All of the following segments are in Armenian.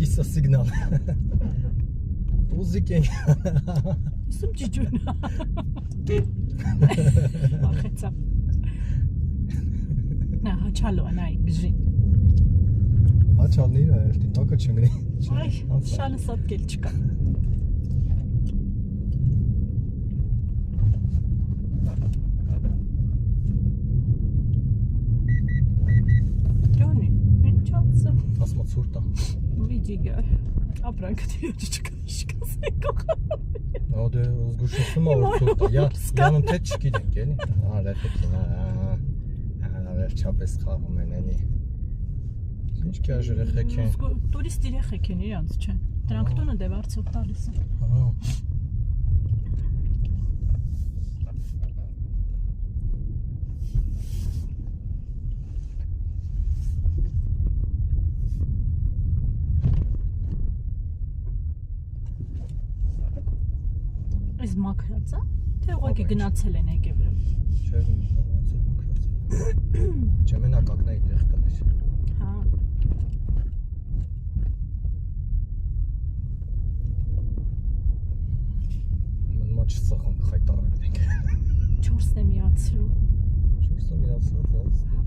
Կիսա սիգնալ։ Ուզիկ ենք։ Սում ջիջուն։ Ախեցա։ Նա հաչալու անայ գժին։ Հաչալնի է, տակը չնգնի։ Այ, շալը սատկել չկա։ Ջոնի, ինչ ասում։ Ասմա ցուրտ է։ Վիդի գար։ Ապրանքը դի չկա, շկասեք ոխա։ Ո՞դե զգուշացում ա որ ցուրտ է։ Յանում թե չգիտենք, էլի։ Լեփեցին, վերջապես խաղում են, էլի։ Ինչ կա երեխեք են։ Տուրիստ երեխեք են իրանց չեն։ Դրանք տունը դե վարձով տալիս են։ Ահա։ Այս մաքրած է, թե ուղղակի գնացել են եկեվրը։ Չէ, ոնց մաքրած։ Չէ, մենակ ակնայի տեղ կներ։ Հա։ Մնա չծխանք խայտարակ ենք։ 4-ն է միացրու։ 4-ը միացած,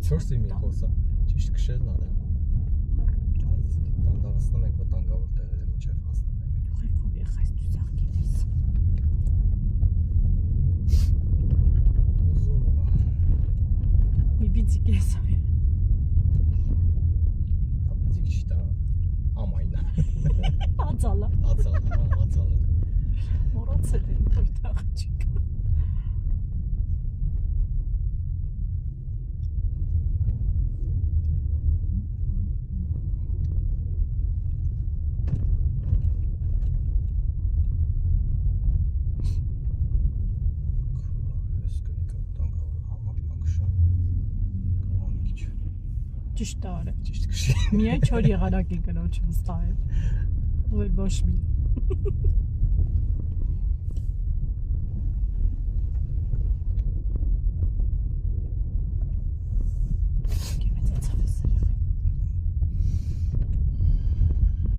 4-ը մի խոսա։ Ճիշտ քշելն ա դա։ Դանդաղացնում ենք վտանգավոր տեղերը մինչև հասնում ենք։ Ուղղակի եղած ծուծաղ գիտես։ Մի բիցիկ ես այ։ Դա բիցիկ չի դա ամայնա։ Ածալա։ Ածալը։ Մոռացել եմ որ տաղ չկա։ Ճիշտ արը։ Ճիշտ քշի։ Միայն 4 եղանակի կնոջ վստահ է։ Ու էլ ոչ մի։